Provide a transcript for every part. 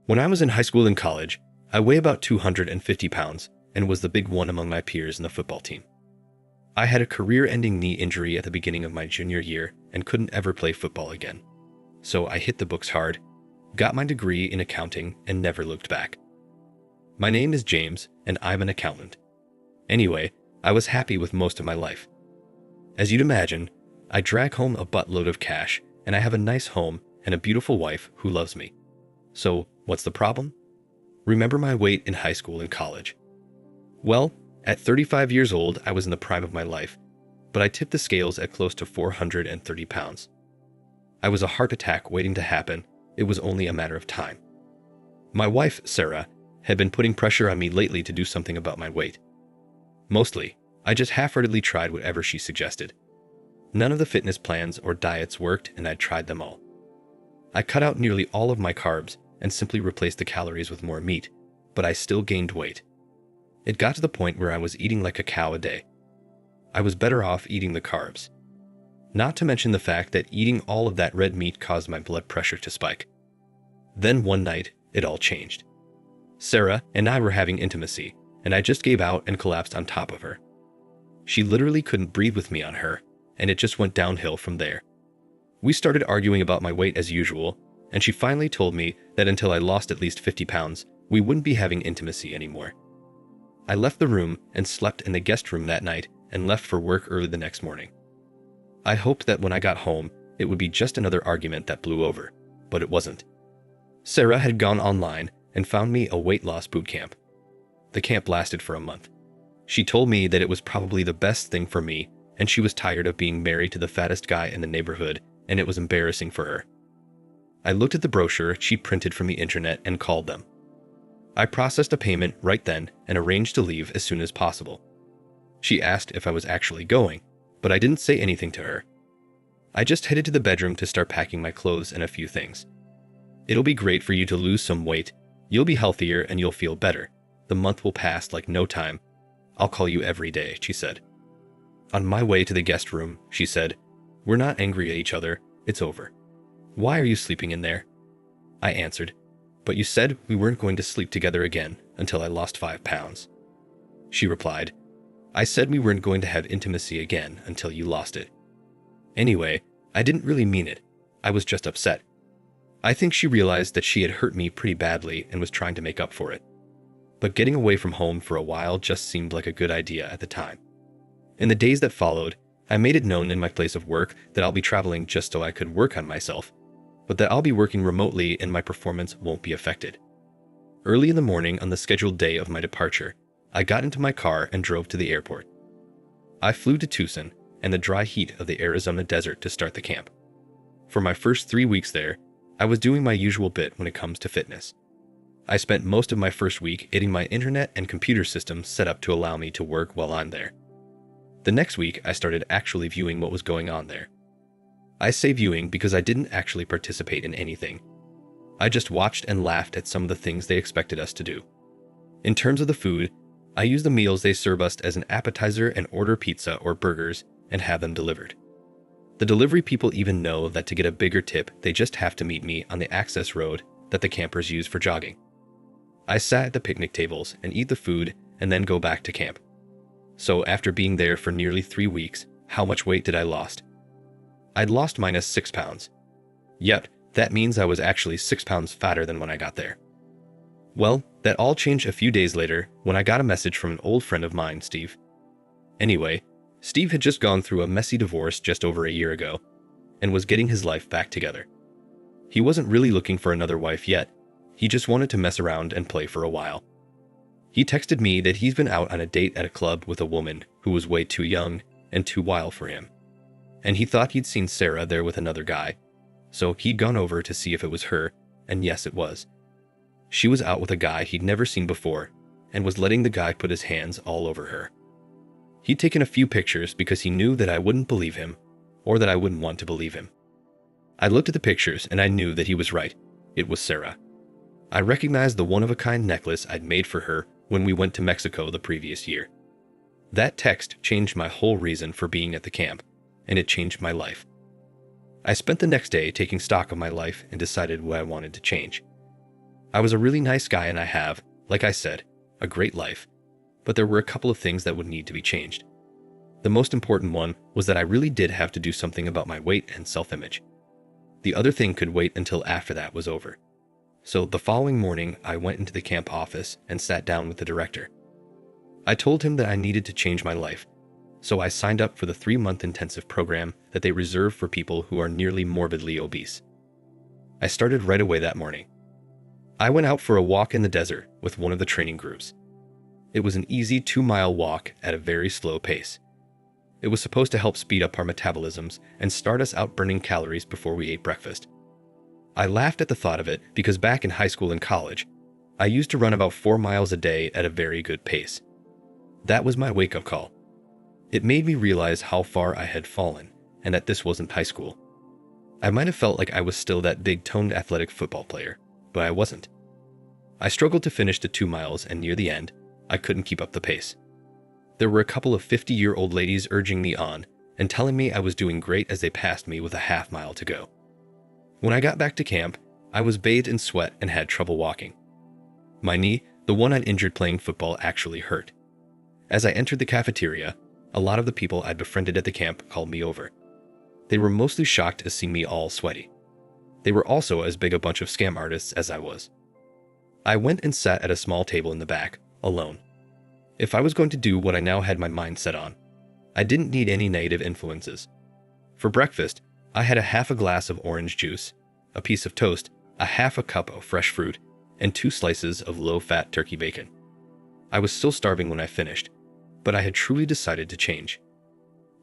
When I was in high school and college, I weigh about 250 pounds and was the big one among my peers in the football team. I had a career-ending knee injury at the beginning of my junior year and couldn't ever play football again. So I hit the books hard, got my degree in accounting, and never looked back. My name is James, and I'm an accountant. Anyway, I was happy with most of my life. As you'd imagine, I drag home a buttload of cash, and I have a nice home and a beautiful wife who loves me. So, what's the problem? Remember my weight in high school and college. Well, at 35 years old, I was in the prime of my life, but I tipped the scales at close to 430 pounds. I was a heart attack waiting to happen. It was only a matter of time. My wife, Sarah, had been putting pressure on me lately to do something about my weight. Mostly, I just half-heartedly tried whatever she suggested. None of the fitness plans or diets worked, and I tried them all. I cut out nearly all of my carbs and simply replaced the calories with more meat, but I still gained weight. It got to the point where I was eating like a cow a day. I was better off eating the carbs. Not to mention the fact that eating all of that red meat caused my blood pressure to spike. Then one night, it all changed. Sarah and I were having intimacy, and I just gave out and collapsed on top of her. She literally couldn't breathe with me on her, and it just went downhill from there. We started arguing about my weight as usual, and she finally told me that until I lost at least 50 pounds, we wouldn't be having intimacy anymore. I left the room and slept in the guest room that night and left for work early the next morning. I hoped that when I got home, it would be just another argument that blew over, but it wasn't. Sarah had gone online and found me a weight loss boot camp. The camp lasted for a month. She told me that it was probably the best thing for me, and she was tired of being married to the fattest guy in the neighborhood, and it was embarrassing for her. I looked at the brochure she printed from the internet and called them. I processed a payment right then and arranged to leave as soon as possible. She asked if I was actually going, but I didn't say anything to her. I just headed to the bedroom to start packing my clothes and a few things. It'll be great for you to lose some weight. You'll be healthier and you'll feel better. The month will pass like no time. I'll call you every day, she said. On my way to the guest room, she said, "We're not angry at each other. It's over. Why are you sleeping in there?" I answered, "But you said we weren't going to sleep together again until I lost 5 pounds. She replied, "I said we weren't going to have intimacy again until you lost it." Anyway, I didn't really mean it. I was just upset. I think she realized that she had hurt me pretty badly and was trying to make up for it. But getting away from home for a while just seemed like a good idea at the time. In the days that followed, I made it known in my place of work that I'll be traveling just so I could work on myself, but that I'll be working remotely and my performance won't be affected. Early in the morning on the scheduled day of my departure, I got into my car and drove to the airport. I flew to Tucson and the dry heat of the Arizona desert to start the camp. For my first 3 weeks there, I was doing my usual bit when it comes to fitness. I spent most of my first week getting my internet and computer systems set up to allow me to work while I'm there. The next week, I started actually viewing what was going on there. I say viewing because I didn't actually participate in anything. I just watched and laughed at some of the things they expected us to do. In terms of the food, I use the meals they serve us as an appetizer and order pizza or burgers and have them delivered. The delivery people even know that to get a bigger tip, they just have to meet me on the access road that the campers use for jogging. I sat at the picnic tables and eat the food and then go back to camp. So after being there for nearly 3 weeks, how much weight did I lost? I'd lost minus 6 pounds. Yep, that means I was actually 6 pounds fatter than when I got there. Well, that all changed a few days later when I got a message from an old friend of mine, Steve. Anyway, Steve had just gone through a messy divorce just over a year ago and was getting his life back together. He wasn't really looking for another wife yet. He just wanted to mess around and play for a while. He texted me that he's been out on a date at a club with a woman who was way too young and too wild for him. And he thought he'd seen Sarah there with another guy. So he'd gone over to see if it was her, and yes, it was. She was out with a guy he'd never seen before and was letting the guy put his hands all over her. He'd taken a few pictures because he knew that I wouldn't believe him, or that I wouldn't want to believe him. I looked at the pictures and I knew that he was right. It was Sarah. I recognized the one-of-a-kind necklace I'd made for her when we went to Mexico the previous year. That text changed my whole reason for being at the camp, and it changed my life. I spent the next day taking stock of my life and decided what I wanted to change. I was a really nice guy and I have, like I said, a great life, but there were a couple of things that would need to be changed. The most important one was that I really did have to do something about my weight and self-image. The other thing could wait until after that was over. So the following morning, I went into the camp office and sat down with the director. I told him that I needed to change my life, so I signed up for the 3-month intensive program that they reserve for people who are nearly morbidly obese. I started right away that morning. I went out for a walk in the desert with one of the training groups. It was an easy 2-mile walk at a very slow pace. It was supposed to help speed up our metabolisms and start us out burning calories before we ate breakfast. I laughed at the thought of it because back in high school and college, I used to run about 4 miles a day at a very good pace. That was my wake-up call. It made me realize how far I had fallen and that this wasn't high school. I might have felt like I was still that big-toned athletic football player, but I wasn't. I struggled to finish the 2 miles, and near the end, I couldn't keep up the pace. There were a couple of 50-year-old ladies urging me on and telling me I was doing great as they passed me with a half-mile to go. When I got back to camp, I was bathed in sweat and had trouble walking. My knee, the one I'd injured playing football, actually hurt. As I entered the cafeteria, a lot of the people I'd befriended at the camp called me over. They were mostly shocked to see me all sweaty. They were also as big a bunch of scam artists as I was. I went and sat at a small table in the back, alone. If I was going to do what I now had my mind set on, I didn't need any negative influences. For breakfast, I had a half a glass of orange juice, a piece of toast, a half a cup of fresh fruit, and 2 slices of low-fat turkey bacon. I was still starving when I finished, but I had truly decided to change.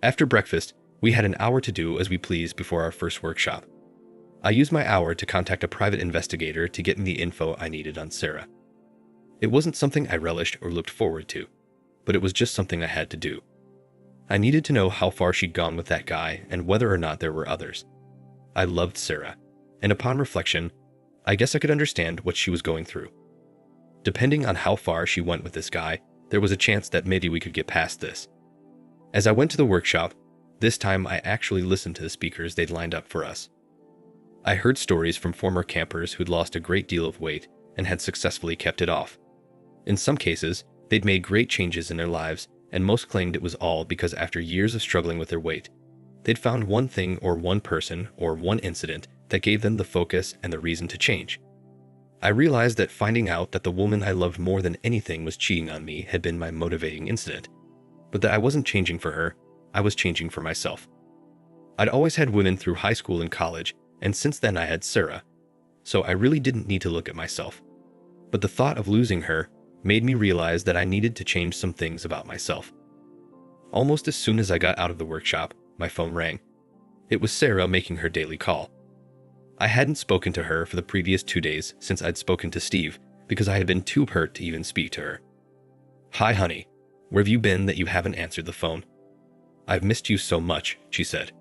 After breakfast, we had an hour to do as we pleased before our first workshop. I used my hour to contact a private investigator to get me the info I needed on Sarah. It wasn't something I relished or looked forward to, but it was just something I had to do. I needed to know how far she'd gone with that guy and whether or not there were others. I loved Sarah, and upon reflection, I guess I could understand what she was going through. Depending on how far she went with this guy, there was a chance that maybe we could get past this. As I went to the workshop, this time I actually listened to the speakers they'd lined up for us. I heard stories from former campers who'd lost a great deal of weight and had successfully kept it off. In some cases, they'd made great changes in their lives, and most claimed it was all because after years of struggling with their weight, they'd found one thing or one person or one incident that gave them the focus and the reason to change. I realized that finding out that the woman I loved more than anything was cheating on me had been my motivating incident, but that I wasn't changing for her, I was changing for myself. I'd always had women through high school and college, and since then I had Sarah, so I really didn't need to look at myself. But the thought of losing her made me realize that I needed to change some things about myself. Almost as soon as I got out of the workshop, my phone rang. It was Sarah making her daily call. I hadn't spoken to her for the previous 2 days since I'd spoken to Steve because I had been too hurt to even speak to her. "Hi, honey. Where have you been that you haven't answered the phone? I've missed you so much," she said.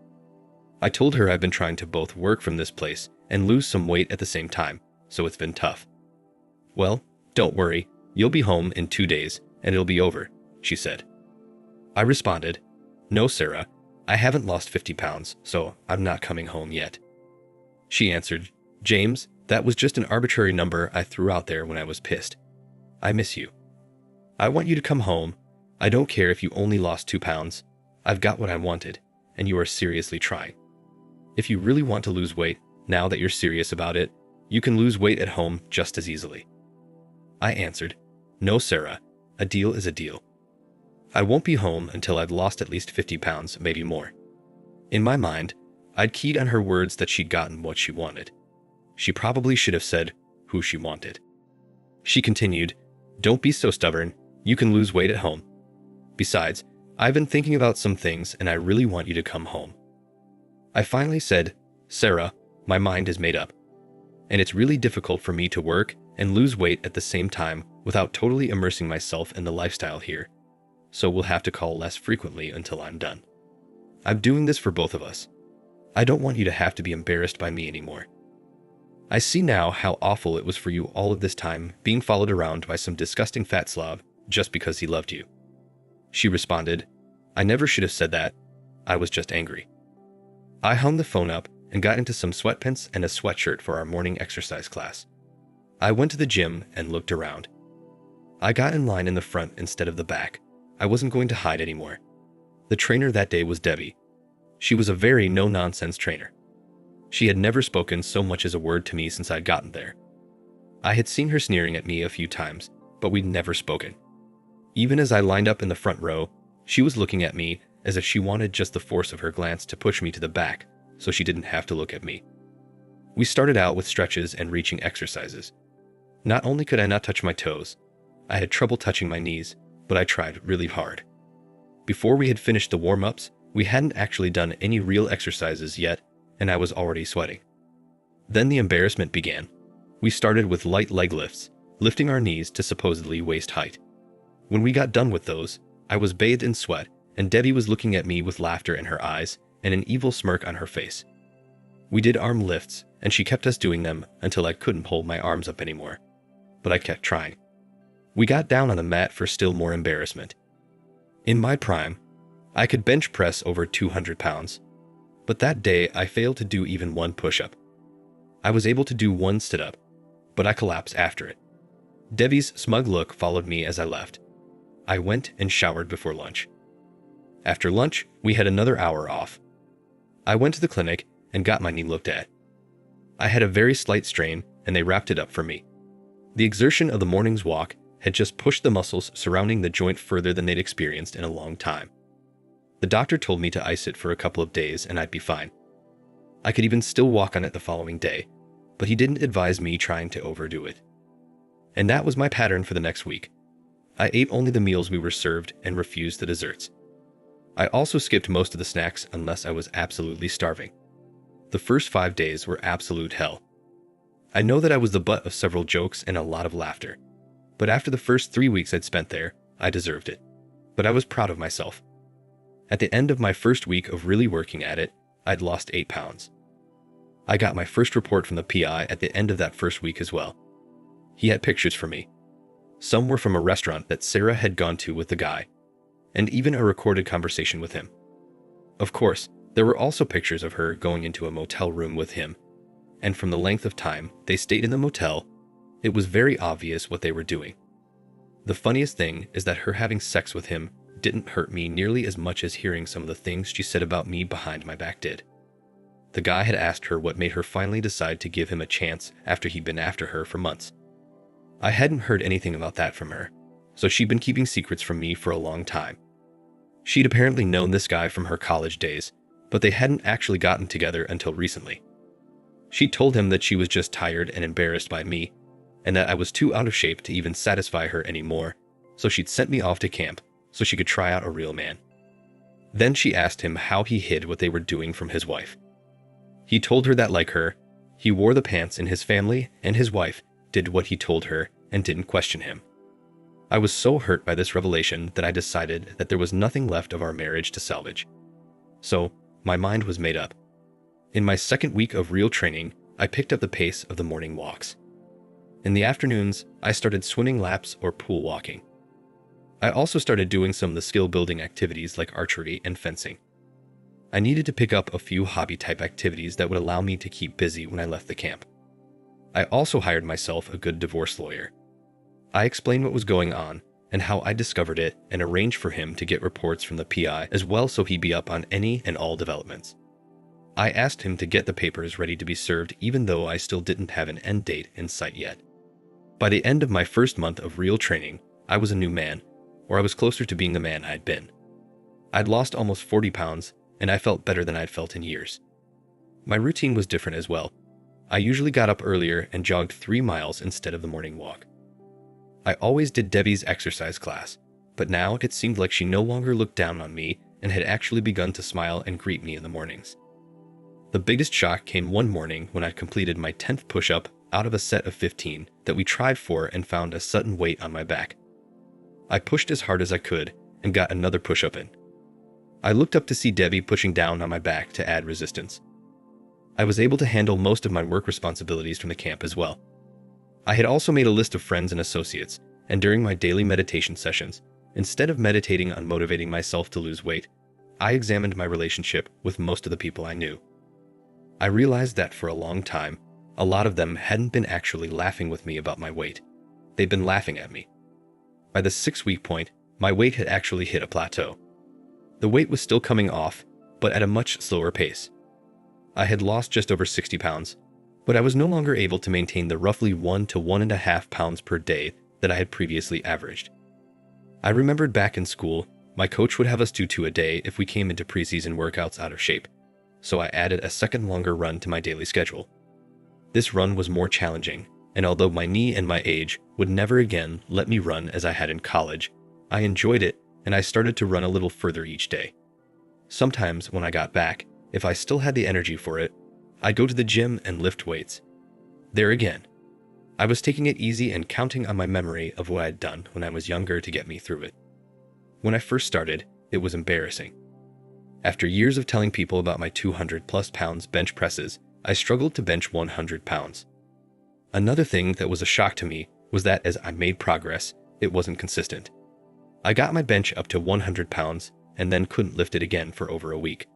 I told her I've been trying to both work from this place and lose some weight at the same time, so it's been tough. "Well, don't worry. You'll be home in 2 days, and it'll be over," she said. I responded, "No, Sarah, I haven't lost 50 pounds, so I'm not coming home yet." She answered, "James, that was just an arbitrary number I threw out there when I was pissed. I miss you. I want you to come home. I don't care if you only lost 2 pounds. I've got what I wanted, and you are seriously trying. If you really want to lose weight, now that you're serious about it, you can lose weight at home just as easily." I answered, "No, Sarah, a deal is a deal. I won't be home until I've lost at least 50 pounds, maybe more." In my mind, I'd keyed on her words that she'd gotten what she wanted. She probably should have said who she wanted. She continued, "Don't be so stubborn. You can lose weight at home. Besides, I've been thinking about some things and I really want you to come home." I finally said, "Sarah, my mind is made up. And it's really difficult for me to work and lose weight at the same time without totally immersing myself in the lifestyle here. So we'll have to call less frequently until I'm done. I'm doing this for both of us. I don't want you to have to be embarrassed by me anymore. I see now how awful it was for you all of this time being followed around by some disgusting fat slob just because he loved you." She responded, "I never should have said that. I was just angry." I hung the phone up and got into some sweatpants and a sweatshirt for our morning exercise class. I went to the gym and looked around. I got in line in the front instead of the back. I wasn't going to hide anymore. The trainer that day was Debbie. She was a very no-nonsense trainer. She had never spoken so much as a word to me since I'd gotten there. I had seen her sneering at me a few times, but we'd never spoken. Even as I lined up in the front row, she was looking at me as if she wanted just the force of her glance to push me to the back so she didn't have to look at me. We started out with stretches and reaching exercises. Not only could I not touch my toes, I had trouble touching my knees, but I tried really hard. Before we had finished the warm-ups, we hadn't actually done any real exercises yet, and I was already sweating. Then the embarrassment began. We started with light leg lifts, lifting our knees to supposedly waist height. When we got done with those, I was bathed in sweat, and Debbie was looking at me with laughter in her eyes and an evil smirk on her face. We did arm lifts, and she kept us doing them until I couldn't hold my arms up anymore. But I kept trying. We got down on the mat for still more embarrassment. In my prime, I could bench press over 200 pounds, but that day I failed to do even one push-up. I was able to do one sit-up, but I collapsed after it. Debbie's smug look followed me as I left. I went and showered before lunch. After lunch, we had another hour off. I went to the clinic and got my knee looked at. I had a very slight strain, and they wrapped it up for me. The exertion of the morning's walk had just pushed the muscles surrounding the joint further than they'd experienced in a long time. The doctor told me to ice it for a couple of days and I'd be fine. I could even still walk on it the following day, but he didn't advise me trying to overdo it. And that was my pattern for the next week. I ate only the meals we were served and refused the desserts. I also skipped most of the snacks unless I was absolutely starving. The first 5 days were absolute hell. I know that I was the butt of several jokes and a lot of laughter, but after the first 3 weeks I'd spent there, I deserved it. But I was proud of myself. At the end of my first week of really working at it, I'd lost 8 pounds. I got my first report from the PI at the end of that first week as well. He had pictures for me. Some were from a restaurant that Sarah had gone to with the guy, and even a recorded conversation with him. Of course, there were also pictures of her going into a motel room with him, and from the length of time they stayed in the motel, it was very obvious what they were doing. The funniest thing is that her having sex with him didn't hurt me nearly as much as hearing some of the things she said about me behind my back did. The guy had asked her what made her finally decide to give him a chance after he'd been after her for months. I hadn't heard anything about that from her, so she'd been keeping secrets from me for a long time. She'd apparently known this guy from her college days, but they hadn't actually gotten together until recently. She told him that she was just tired and embarrassed by me, and that I was too out of shape to even satisfy her anymore, so she'd sent me off to camp so she could try out a real man. Then she asked him how he hid what they were doing from his wife. He told her that, like her, he wore the pants in his family, and his wife did what he told her and didn't question him. I was so hurt by this revelation that I decided that there was nothing left of our marriage to salvage. So, my mind was made up. In my second week of real training, I picked up the pace of the morning walks. In the afternoons, I started swimming laps or pool walking. I also started doing some of the skill-building activities like archery and fencing. I needed to pick up a few hobby-type activities that would allow me to keep busy when I left the camp. I also hired myself a good divorce lawyer. I explained what was going on and how I discovered it and arranged for him to get reports from the PI as well so he'd be up on any and all developments. I asked him to get the papers ready to be served even though I still didn't have an end date in sight yet. By the end of my first month of real training, I was a new man, or I was closer to being the man I'd been. I'd lost almost 40 pounds, and I felt better than I'd felt in years. My routine was different as well. I usually got up earlier and jogged 3 miles instead of the morning walk. I always did Debbie's exercise class, but now it seemed like she no longer looked down on me and had actually begun to smile and greet me in the mornings. The biggest shock came one morning when I completed my 10th push-up out of a set of 15 that we tried for and found a sudden weight on my back. I pushed as hard as I could and got another push-up in. I looked up to see Debbie pushing down on my back to add resistance. I was able to handle most of my work responsibilities from the camp as well. I had also made a list of friends and associates, and during my daily meditation sessions, instead of meditating on motivating myself to lose weight, I examined my relationship with most of the people I knew. I realized that for a long time, A lot of them hadn't been actually laughing with me about my weight. They'd been laughing at me. By the 6-week point, my weight had actually hit a plateau. The weight was still coming off, but at a much slower pace. I had lost just over 60 pounds, but I was no longer able to maintain the roughly 1 to 1.5 pounds per day that I had previously averaged. I remembered back in school, my coach would have us do 2 a day if we came into preseason workouts out of shape, so I added a second longer run to my daily schedule. This run was more challenging, and although my knee and my age would never again let me run as I had in college, I enjoyed it and I started to run a little further each day. Sometimes when I got back, if I still had the energy for it, I'd go to the gym and lift weights. There again, I was taking it easy and counting on my memory of what I'd done when I was younger to get me through it. When I first started, it was embarrassing. After years of telling people about my 200+ pounds bench presses, I struggled to bench 100 pounds. Another thing that was a shock to me was that as I made progress, it wasn't consistent. I got my bench up to 100 pounds and then couldn't lift it again for over a week.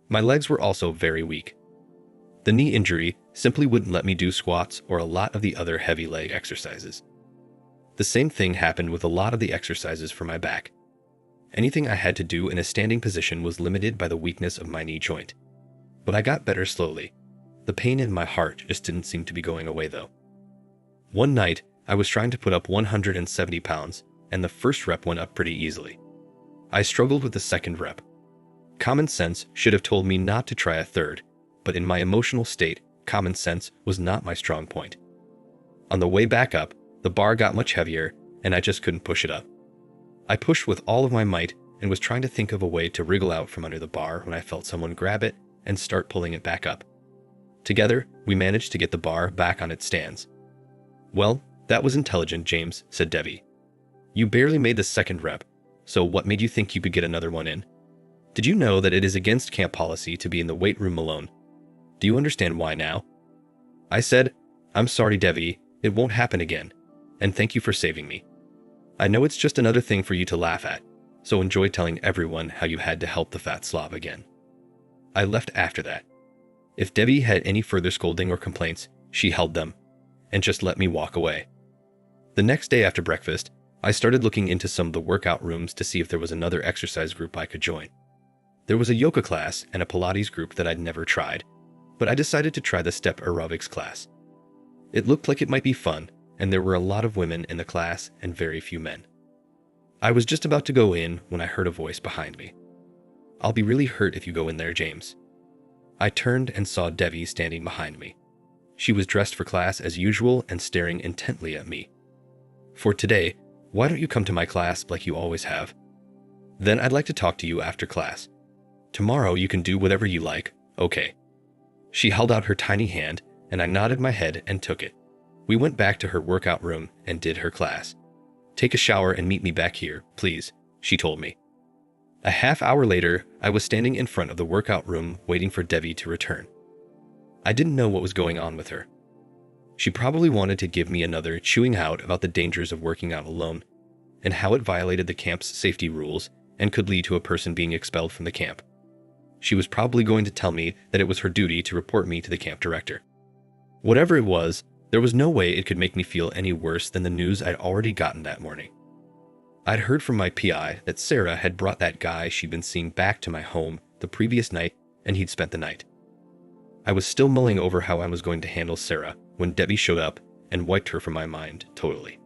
My legs were also very weak. The knee injury simply wouldn't let me do squats or a lot of the other heavy leg exercises. The same thing happened with a lot of the exercises for my back. Anything I had to do in a standing position was limited by the weakness of my knee joint. But I got better slowly. The pain in my heart just didn't seem to be going away though. One night, I was trying to put up 170 pounds, and the first rep went up pretty easily. I struggled with the second rep. Common sense should have told me not to try a third, but in my emotional state, common sense was not my strong point. On the way back up, the bar got much heavier, and I just couldn't push it up. I pushed with all of my might and was trying to think of a way to wriggle out from under the bar when I felt someone grab it and start pulling it back up. Together, we managed to get the bar back on its stands. "Well, that was intelligent, James," said Debbie. "You barely made the second rep, so what made you think you could get another one in? Did you know that it is against camp policy to be in the weight room alone? Do you understand why now?" I said, "I'm sorry, Debbie, it won't happen again, and thank you for saving me. I know it's just another thing for you to laugh at, so enjoy telling everyone how you had to help the fat Slav again." I left after that. If Debbie had any further scolding or complaints, she held them, and just let me walk away. The next day after breakfast, I started looking into some of the workout rooms to see if there was another exercise group I could join. There was a yoga class and a Pilates group that I'd never tried, but I decided to try the step aerobics class. It looked like it might be fun, and there were a lot of women in the class and very few men. I was just about to go in when I heard a voice behind me. "I'll be really hurt if you go in there, James." I turned and saw Debbie standing behind me. She was dressed for class as usual and staring intently at me. "For today, why don't you come to my class like you always have? Then I'd like to talk to you after class. Tomorrow you can do whatever you like, okay?" She held out her tiny hand, and I nodded my head and took it. We went back to her workout room and did her class. "Take a shower and meet me back here, please," she told me. A half hour later, I was standing in front of the workout room waiting for Debbie to return. I didn't know what was going on with her. She probably wanted to give me another chewing out about the dangers of working out alone, and how it violated the camp's safety rules and could lead to a person being expelled from the camp. She was probably going to tell me that it was her duty to report me to the camp director. Whatever it was, there was no way it could make me feel any worse than the news I'd already gotten that morning. I'd heard from my PI that Sarah had brought that guy she'd been seeing back to my home the previous night, and he'd spent the night. I was still mulling over how I was going to handle Sarah when Debbie showed up and wiped her from my mind totally.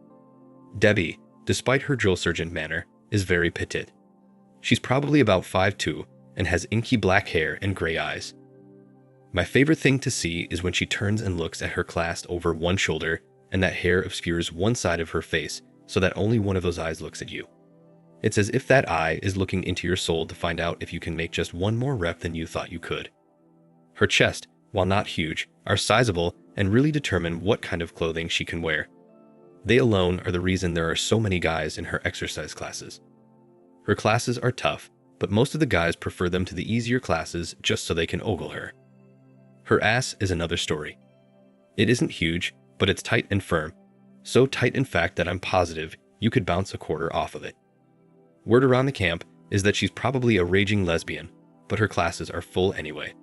Debbie, despite her drill sergeant manner, is very petite. She's probably about 5'2" and has inky black hair and gray eyes. My favorite thing to see is when she turns and looks at her class over one shoulder and that hair obscures one side of her face so that only one of those eyes looks at you. It's as if that eye is looking into your soul to find out if you can make just one more rep than you thought you could. Her chest, while not huge, are sizable and really determine what kind of clothing she can wear. They alone are the reason there are so many guys in her exercise classes. Her classes are tough, but most of the guys prefer them to the easier classes just so they can ogle her. Her ass is another story. It isn't huge, but it's tight and firm. So tight in fact that I'm positive you could bounce a quarter off of it. Word around the camp is that she's probably a raging lesbian, but her classes are full anyway.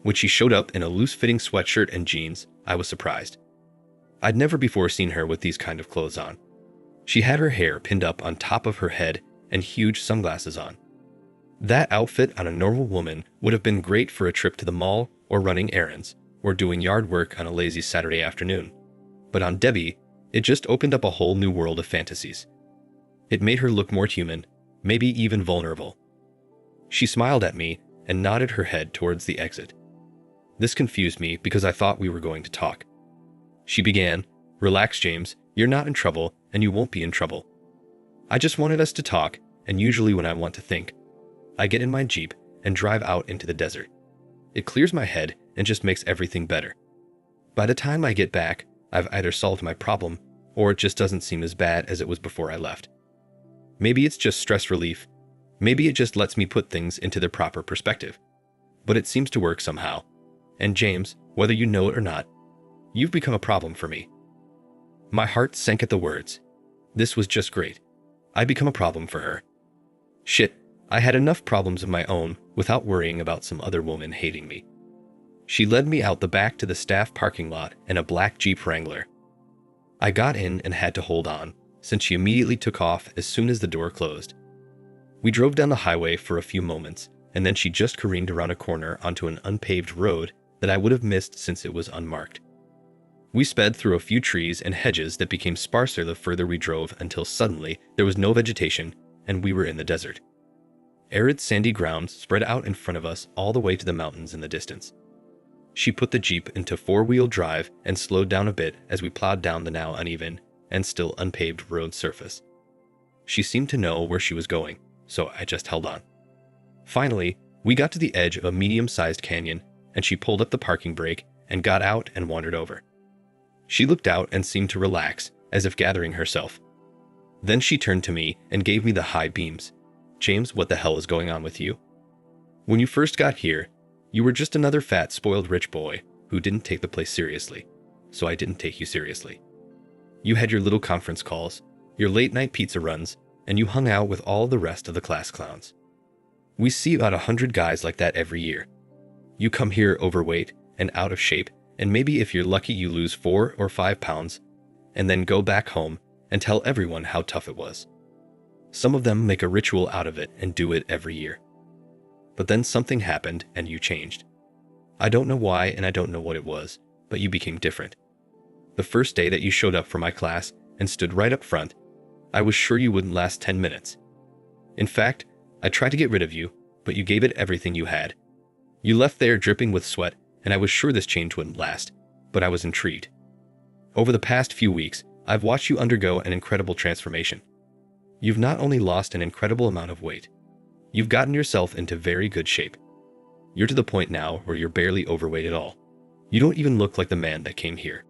When she showed up in a loose-fitting sweatshirt and jeans, I was surprised. I'd never before seen her with these kind of clothes on. She had her hair pinned up on top of her head and huge sunglasses on. That outfit on a normal woman would have been great for a trip to the mall or running errands or doing yard work on a lazy Saturday afternoon. But on Debbie, it just opened up a whole new world of fantasies. It made her look more human, maybe even vulnerable. She smiled at me and nodded her head towards the exit. This confused me because I thought we were going to talk. She began, "Relax, James, you're not in trouble and you won't be in trouble. I just wanted us to talk, and usually when I want to think, I get in my Jeep and drive out into the desert. It clears my head and just makes everything better. By the time I get back, I've either solved my problem or it just doesn't seem as bad as it was before I left. Maybe it's just stress relief. Maybe it just lets me put things into their proper perspective. But it seems to work somehow. And James, whether you know it or not, you've become a problem for me." My heart sank at the words. This was just great. I'd become a problem for her. Shit, I had enough problems of my own without worrying about some other woman hating me. She led me out the back to the staff parking lot in a black Jeep Wrangler. I got in and had to hold on, since she immediately took off as soon as the door closed. We drove down the highway for a few moments, and then she just careened around a corner onto an unpaved road that I would have missed since it was unmarked. We sped through a few trees and hedges that became sparser the further we drove until suddenly there was no vegetation and we were in the desert. Arid sandy ground spread out in front of us all the way to the mountains in the distance. She put the Jeep into four-wheel drive and slowed down a bit as we plowed down the now uneven and still unpaved road surface. She seemed to know where she was going, so I just held on. Finally, we got to the edge of a medium-sized canyon and she pulled up the parking brake and got out and wandered over. She looked out and seemed to relax, as if gathering herself. Then she turned to me and gave me the high beams. "James, what the hell is going on with you? When you first got here, you were just another fat, spoiled rich boy who didn't take the place seriously, so I didn't take you seriously. You had your little conference calls, your late-night pizza runs, and you hung out with all the rest of the class clowns. We see about 100 guys like that every year. You come here overweight and out of shape, and maybe if you're lucky you lose 4 or 5 pounds, and then go back home and tell everyone how tough it was. Some of them make a ritual out of it and do it every year. But then something happened and you changed. I don't know why and I don't know what it was, but you became different. The first day that you showed up for my class and stood right up front, I was sure you wouldn't last 10 minutes. In fact, I tried to get rid of you, but you gave it everything you had. You left there dripping with sweat, and I was sure this change wouldn't last, but I was intrigued. Over the past few weeks, I've watched you undergo an incredible transformation. You've not only lost an incredible amount of weight, you've gotten yourself into very good shape. You're to the point now where you're barely overweight at all. You don't even look like the man that came here."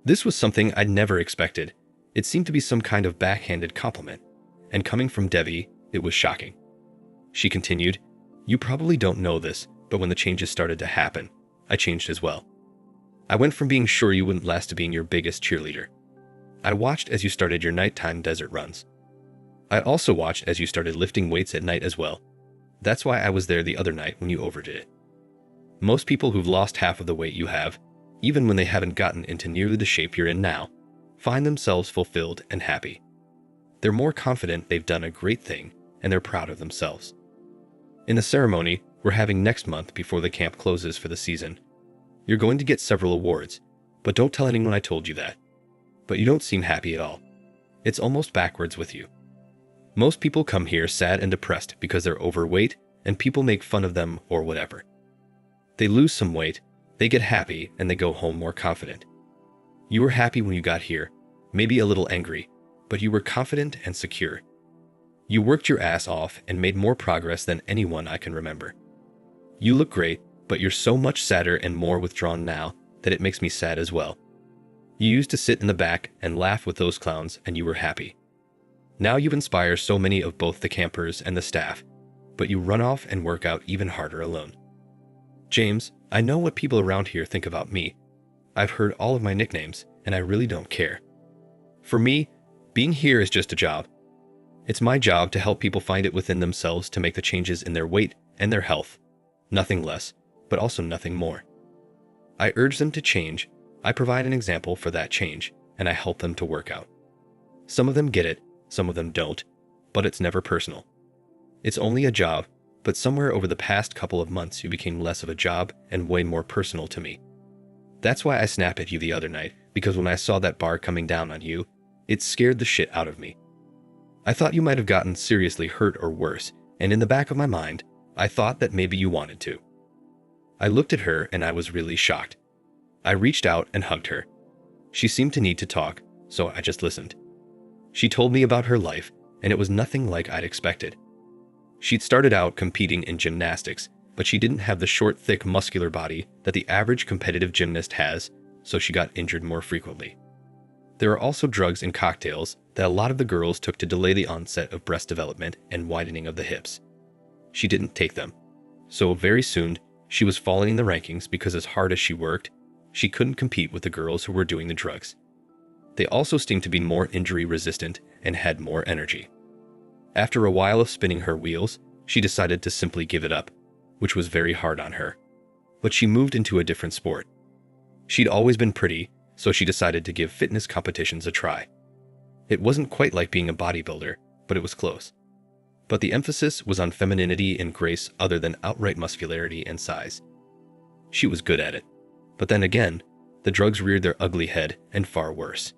This was something I'd never expected. It seemed to be some kind of backhanded compliment, and coming from Debbie, it was shocking. She continued, "You probably don't know this, but when the changes started to happen, I changed as well. I went from being sure you wouldn't last to being your biggest cheerleader. I watched as you started your nighttime desert runs. I also watched as you started lifting weights at night as well. That's why I was there the other night when you overdid it. Most people who've lost half of the weight you have, even when they haven't gotten into nearly the shape you're in now, find themselves fulfilled and happy. They're more confident they've done a great thing, and they're proud of themselves. In the ceremony we're having next month before the camp closes for the season, you're going to get several awards, but don't tell anyone I told you that. But you don't seem happy at all. It's almost backwards with you. Most people come here sad and depressed because they're overweight and people make fun of them or whatever. They lose some weight, they get happy, and they go home more confident. You were happy when you got here, maybe a little angry, but you were confident and secure. You worked your ass off and made more progress than anyone I can remember. You look great, but you're so much sadder and more withdrawn now that it makes me sad as well. You used to sit in the back and laugh with those clowns and you were happy. Now you inspire so many of both the campers and the staff, but you run off and work out even harder alone. James, I know what people around here think about me. I've heard all of my nicknames, and I really don't care. For me, being here is just a job. It's my job to help people find it within themselves to make the changes in their weight and their health. Nothing less, but also nothing more. I urge them to change, I provide an example for that change, and I help them to work out. Some of them get it, some of them don't, but it's never personal. It's only a job, but somewhere over the past couple of months you became less of a job and way more personal to me. That's why I snapped at you the other night, because when I saw that bar coming down on you, it scared the shit out of me. I thought you might have gotten seriously hurt or worse, and in the back of my mind, I thought that maybe you wanted to. I looked at her and I was really shocked. I reached out and hugged her. She seemed to need to talk, so I just listened. She told me about her life, and it was nothing like I'd expected. She'd started out competing in gymnastics, but she didn't have the short, thick, muscular body that the average competitive gymnast has, so she got injured more frequently. There are also drugs and cocktails that a lot of the girls took to delay the onset of breast development and widening of the hips. She didn't take them, so very soon she was falling in the rankings because as hard as she worked, she couldn't compete with the girls who were doing the drugs. They also seemed to be more injury resistant and had more energy. After a while of spinning her wheels, she decided to simply give it up, which was very hard on her. But she moved into a different sport. She'd always been pretty, so she decided to give fitness competitions a try. It wasn't quite like being a bodybuilder, but it was close. But the emphasis was on femininity and grace other than outright muscularity and size. She was good at it. But then again, the drugs reared their ugly head, and far worse.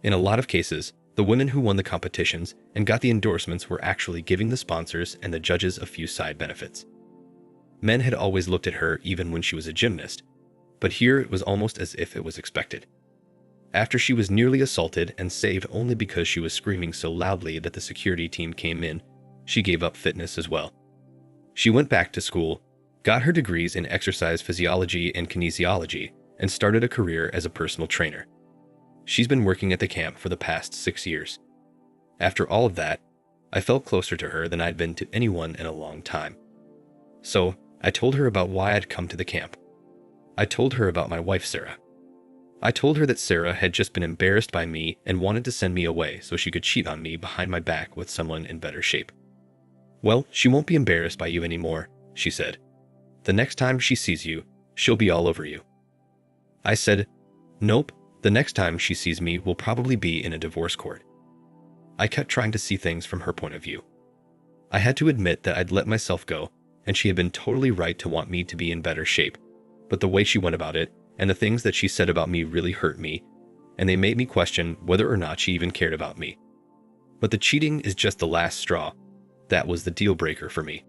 In a lot of cases, the women who won the competitions and got the endorsements were actually giving the sponsors and the judges a few side benefits. Men had always looked at her even when she was a gymnast, but here it was almost as if it was expected. After she was nearly assaulted and saved only because she was screaming so loudly that the security team came in, she gave up fitness as well. She went back to school, got her degrees in exercise physiology and kinesiology, and started a career as a personal trainer. She's been working at the camp for the past 6 years. After all of that, I felt closer to her than I'd been to anyone in a long time. So, I told her about why I'd come to the camp. I told her about my wife, Sarah. I told her that Sarah had just been embarrassed by me and wanted to send me away so she could cheat on me behind my back with someone in better shape. Well, she won't be embarrassed by you anymore, she said. The next time she sees you, she'll be all over you. I said, nope, the next time she sees me will probably be in a divorce court. I kept trying to see things from her point of view. I had to admit that I'd let myself go, and she had been totally right to want me to be in better shape, but the way she went about it, and the things that she said about me really hurt me, and they made me question whether or not she even cared about me. But the cheating is just the last straw. That was the deal breaker for me.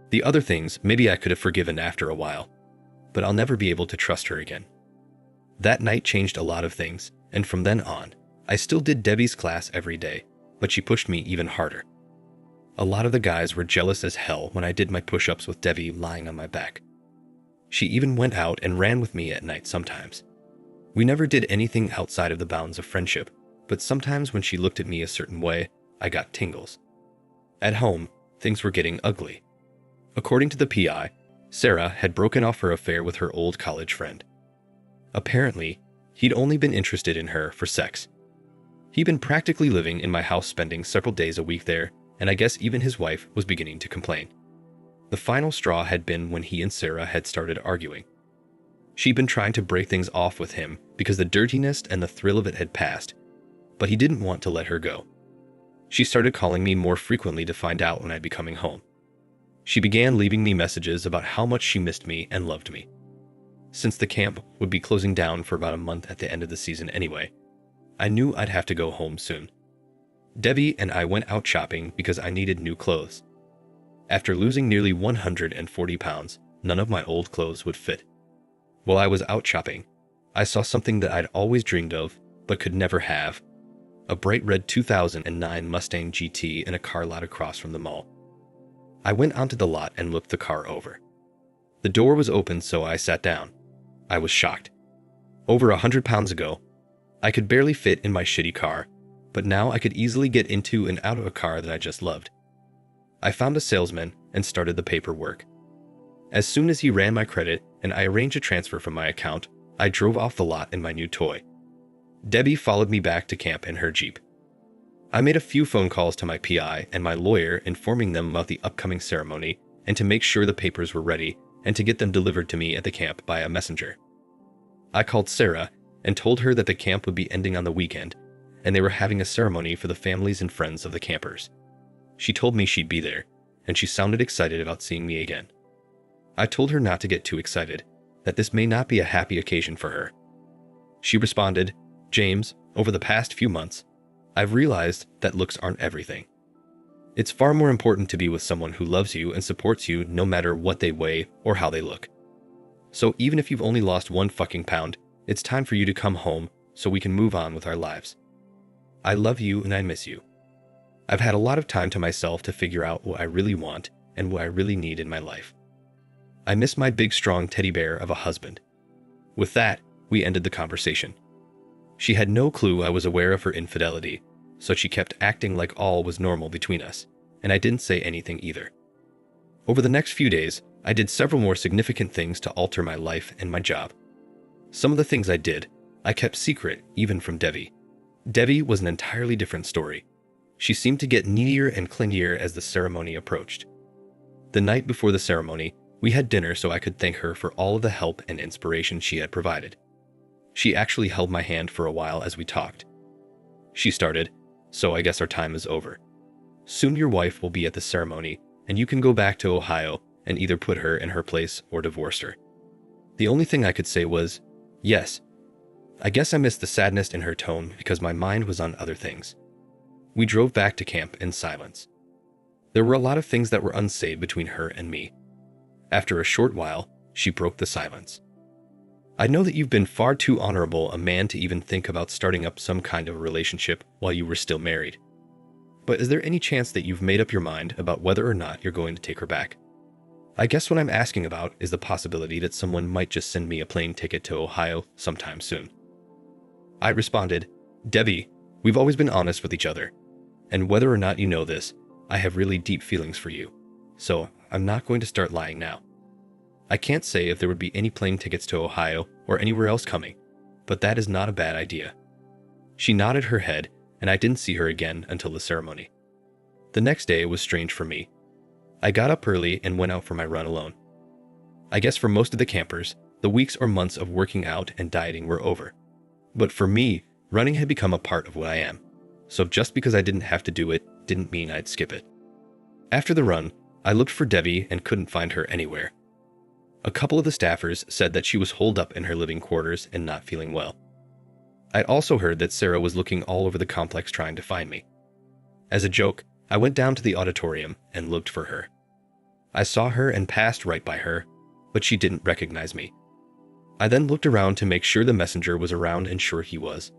The other things, maybe I could have forgiven after a while, but I'll never be able to trust her again. That night changed a lot of things, and from then on, I still did Debbie's class every day, but she pushed me even harder. A lot of the guys were jealous as hell when I did my push-ups with Debbie lying on my back. She even went out and ran with me at night sometimes. We never did anything outside of the bounds of friendship, but sometimes when she looked at me a certain way, I got tingles. At home, things were getting ugly. According to the PI, Sarah had broken off her affair with her old college friend. Apparently, he'd only been interested in her for sex. He'd been practically living in my house, spending several days a week there, and I guess even his wife was beginning to complain. The final straw had been when he and Sarah had started arguing. She'd been trying to break things off with him because the dirtiness and the thrill of it had passed, but he didn't want to let her go. She started calling me more frequently to find out when I'd be coming home. She began leaving me messages about how much she missed me and loved me. Since the camp would be closing down for about a month at the end of the season anyway, I knew I'd have to go home soon. Debbie and I went out shopping because I needed new clothes. After losing nearly 140 pounds, none of my old clothes would fit. While I was out shopping, I saw something that I'd always dreamed of, but could never have. A bright red 2009 Mustang GT in a car lot across from the mall. I went onto the lot and looked the car over. The door was open, so I sat down. I was shocked. Over 100 pounds ago, I could barely fit in my shitty car, but now I could easily get into and out of a car that I just loved. I found a salesman and started the paperwork. As soon as he ran my credit and I arranged a transfer from my account, I drove off the lot in my new toy. Debbie followed me back to camp in her Jeep. I made a few phone calls to my PI and my lawyer, informing them about the upcoming ceremony and to make sure the papers were ready and to get them delivered to me at the camp by a messenger. I called Sarah and told her that the camp would be ending on the weekend, and they were having a ceremony for the families and friends of the campers. She told me she'd be there, and she sounded excited about seeing me again. I told her not to get too excited, that this may not be a happy occasion for her. She responded, "James, over the past few months, I've realized that looks aren't everything. It's far more important to be with someone who loves you and supports you no matter what they weigh or how they look. So even if you've only lost 1 fucking pound, it's time for you to come home so we can move on with our lives. I love you and I miss you. I've had a lot of time to myself to figure out what I really want and what I really need in my life. I miss my big strong teddy bear of a husband." With that, we ended the conversation. She had no clue I was aware of her infidelity, so she kept acting like all was normal between us, and I didn't say anything either. Over the next few days, I did several more significant things to alter my life and my job. Some of the things I did, I kept secret even from Debbie. Debbie was an entirely different story. She seemed to get needier and clingier as the ceremony approached. The night before the ceremony, we had dinner so I could thank her for all of the help and inspiration she had provided. She actually held my hand for a while as we talked. She started, "So I guess our time is over. Soon your wife will be at the ceremony, and you can go back to Ohio and either put her in her place or divorce her." The only thing I could say was, "Yes." I guess I missed the sadness in her tone because my mind was on other things. We drove back to camp in silence. There were a lot of things that were unsaid between her and me. After a short while, she broke the silence. "I know that you've been far too honorable a man to even think about starting up some kind of a relationship while you were still married. But is there any chance that you've made up your mind about whether or not you're going to take her back? I guess what I'm asking about is the possibility that someone might just send me a plane ticket to Ohio sometime soon." I responded, "Debbie, we've always been honest with each other, and whether or not you know this, I have really deep feelings for you, so I'm not going to start lying now. I can't say if there would be any plane tickets to Ohio or anywhere else coming, but that is not a bad idea." She nodded her head, and I didn't see her again until the ceremony. The next day was strange for me. I got up early and went out for my run alone. I guess for most of the campers, the weeks or months of working out and dieting were over. But for me, running had become a part of what I am, so just because I didn't have to do it didn't mean I'd skip it. After the run, I looked for Debbie and couldn't find her anywhere. A couple of the staffers said that she was holed up in her living quarters and not feeling well. I'd also heard that Sarah was looking all over the complex trying to find me. As a joke, I went down to the auditorium and looked for her. I saw her and passed right by her, but she didn't recognize me. I then looked around to make sure the messenger was around and sure he was.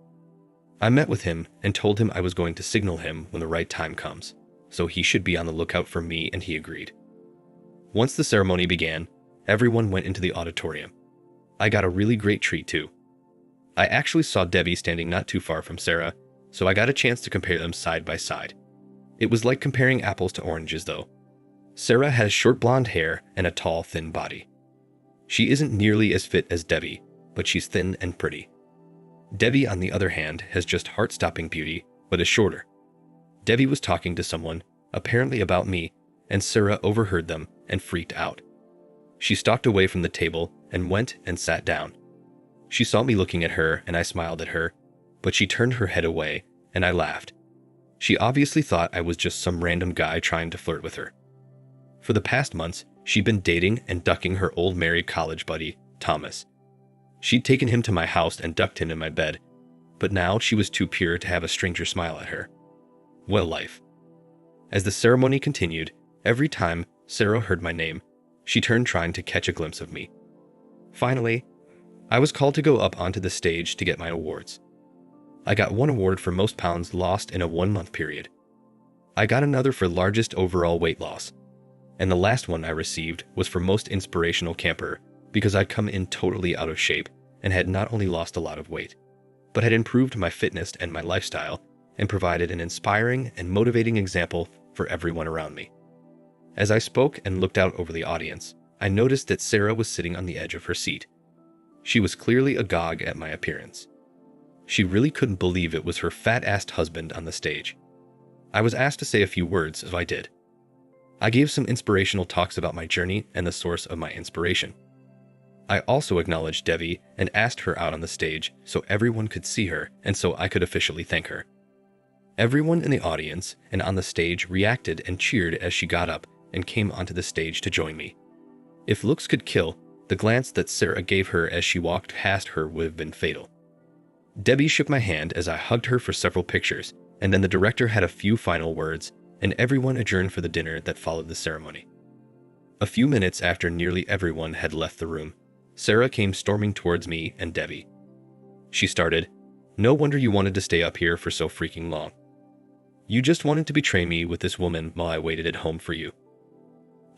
I met with him and told him I was going to signal him when the right time comes, so he should be on the lookout for me, and he agreed. Once the ceremony began, everyone went into the auditorium. I got a really great treat too. I actually saw Debbie standing not too far from Sarah, so I got a chance to compare them side by side. It was like comparing apples to oranges though. Sarah has short blonde hair and a tall, thin body. She isn't nearly as fit as Debbie, but she's thin and pretty. Debbie, on the other hand, has just heart-stopping beauty, but is shorter. Debbie was talking to someone, apparently about me, and Sarah overheard them and freaked out. She stalked away from the table and went and sat down. She saw me looking at her and I smiled at her, but she turned her head away and I laughed. She obviously thought I was just some random guy trying to flirt with her. For the past months, she'd been dating and ducking her old married college buddy, Thomas. She'd taken him to my house and ducked him in my bed, but now she was too pure to have a stranger smile at her. What a life. As the ceremony continued, every time Sarah heard my name, she turned trying to catch a glimpse of me. Finally, I was called to go up onto the stage to get my awards. I got one award for most pounds lost in a 1-month period. I got another for largest overall weight loss. And the last one I received was for most inspirational camper because I'd come in totally out of shape and had not only lost a lot of weight, but had improved my fitness and my lifestyle and provided an inspiring and motivating example for everyone around me. As I spoke and looked out over the audience, I noticed that Sarah was sitting on the edge of her seat. She was clearly agog at my appearance. She really couldn't believe it was her fat-assed husband on the stage. I was asked to say a few words, so I did. I gave some inspirational talks about my journey and the source of my inspiration. I also acknowledged Devi and asked her out on the stage so everyone could see her and so I could officially thank her. Everyone in the audience and on the stage reacted and cheered as she got up and came onto the stage to join me. If looks could kill, the glance that Sarah gave her as she walked past her would have been fatal. Debbie shook my hand as I hugged her for several pictures, and then the director had a few final words, and everyone adjourned for the dinner that followed the ceremony. A few minutes after nearly everyone had left the room, Sarah came storming towards me and Debbie. She started, "No wonder you wanted to stay up here for so freaking long. You just wanted to betray me with this woman while I waited at home for you."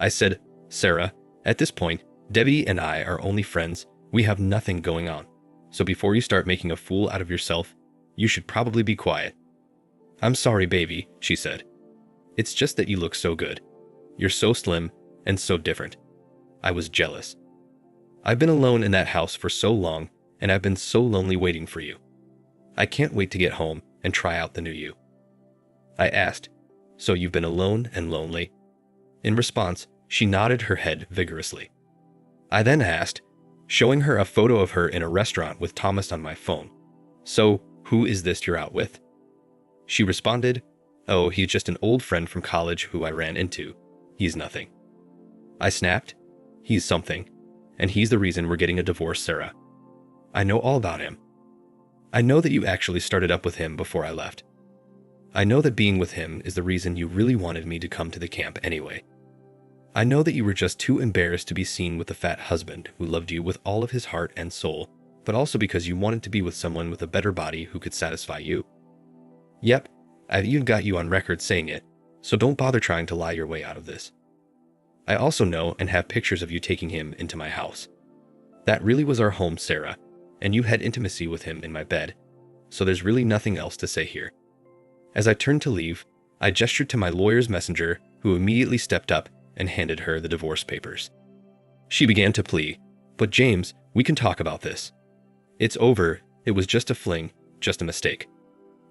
I said, "Sarah, at this point, Debbie and I are only friends. We have nothing going on. So before you start making a fool out of yourself, you should probably be quiet." "I'm sorry, baby," she said. "It's just that you look so good. You're so slim and so different." I was jealous. "I've been alone in that house for so long, and I've been so lonely waiting for you. I can't wait to get home and try out the new you." I asked, "So you've been alone and lonely?" In response, she nodded her head vigorously. I then asked, showing her a photo of her in a restaurant with Thomas on my phone, "So, who is this you're out with?" She responded, "Oh, he's just an old friend from college who I ran into. He's nothing." I snapped, "He's something, and he's the reason we're getting a divorce, Sarah. I know all about him. I know that you actually started up with him before I left. I know that being with him is the reason you really wanted me to come to the camp anyway. I know that you were just too embarrassed to be seen with the fat husband who loved you with all of his heart and soul, but also because you wanted to be with someone with a better body who could satisfy you. Yep, I've even got you on record saying it, so don't bother trying to lie your way out of this. I also know and have pictures of you taking him into my house. That really was our home, Sarah, and you had intimacy with him in my bed, so there's really nothing else to say here." As I turned to leave, I gestured to my lawyer's messenger, who immediately stepped up and handed her the divorce papers. She began to plead, "But James, we can talk about this. It's over. It was just a fling, just a mistake.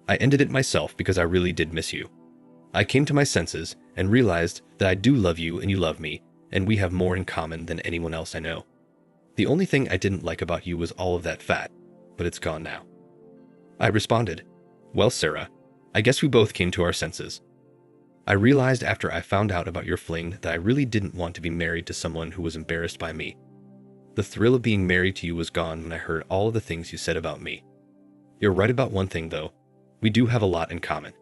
I ended it myself because I really did miss you. I came to my senses and realized that I do love you and you love me, and we have more in common than anyone else I know. The only thing I didn't like about you was all of that fat, but it's gone now." I responded, "Well, Sarah, I guess we both came to our senses. I realized after I found out about your fling that I really didn't want to be married to someone who was embarrassed by me. The thrill of being married to you was gone when I heard all of the things you said about me. You're right about one thing, though. We do have a lot in common.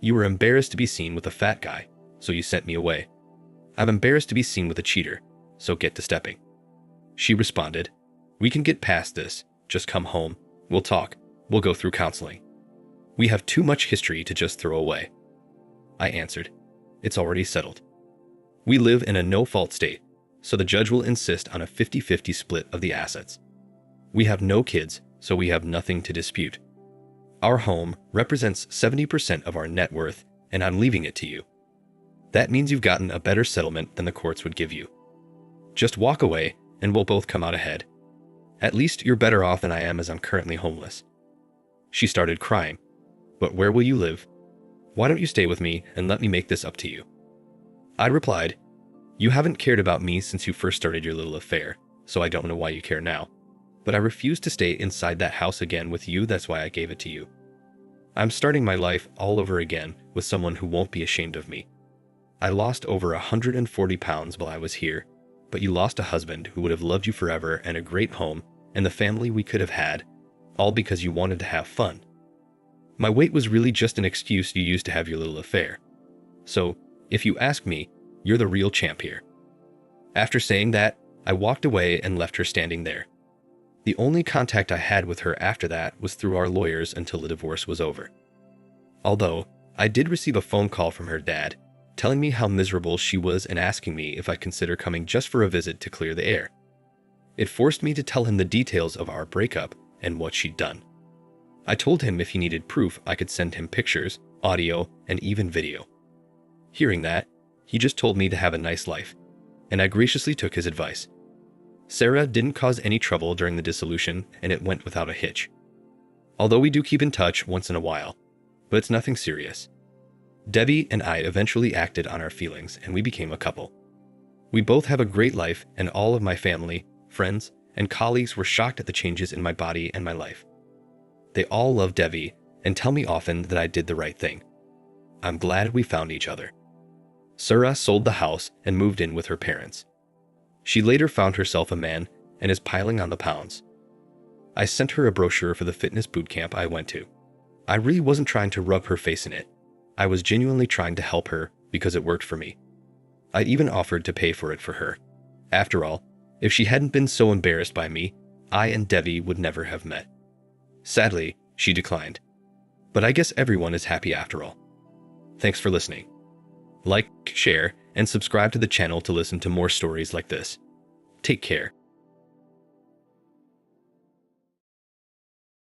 You were embarrassed to be seen with a fat guy, so you sent me away. I'm embarrassed to be seen with a cheater, so get to stepping." She responded, "We can get past this. Just come home. We'll talk. We'll go through counseling. We have too much history to just throw away." I answered, "It's already settled. We live in a no-fault state, so the judge will insist on a 50-50 split of the assets. We have no kids, so we have nothing to dispute. Our home represents 70% of our net worth, and I'm leaving it to you. That means you've gotten a better settlement than the courts would give you. Just walk away, and we'll both come out ahead. At least you're better off than I am, as I'm currently homeless." She started crying. "But where will you live? Why don't you stay with me and let me make this up to you?" I replied, "You haven't cared about me since you first started your little affair, so I don't know why you care now. But I refuse to stay inside that house again with you, that's why I gave it to you. I'm starting my life all over again with someone who won't be ashamed of me. I lost over 140 pounds while I was here, but you lost a husband who would have loved you forever and a great home and the family we could have had, all because you wanted to have fun. My weight was really just an excuse you used to have your little affair. So, if you ask me, you're the real champ here." After saying that, I walked away and left her standing there. The only contact I had with her after that was through our lawyers until the divorce was over. Although, I did receive a phone call from her dad, telling me how miserable she was and asking me if I'd consider coming just for a visit to clear the air. It forced me to tell him the details of our breakup and what she'd done. I told him if he needed proof, I could send him pictures, audio, and even video. Hearing that, he just told me to have a nice life, and I graciously took his advice. Sarah didn't cause any trouble during the dissolution, and it went without a hitch. Although we do keep in touch once in a while, but it's nothing serious. Debbie and I eventually acted on our feelings and we became a couple. We both have a great life, and all of my family, friends, and colleagues were shocked at the changes in my body and my life. They all love Debbie and tell me often that I did the right thing. I'm glad we found each other. Sura sold the house and moved in with her parents. She later found herself a man and is piling on the pounds. I sent her a brochure for the fitness boot camp I went to. I really wasn't trying to rub her face in it. I was genuinely trying to help her because it worked for me. I even offered to pay for it for her. After all, if she hadn't been so embarrassed by me, I and Debbie would never have met. Sadly, she declined. But I guess everyone is happy after all. Thanks for listening. Like, share, and subscribe to the channel to listen to more stories like this. Take care.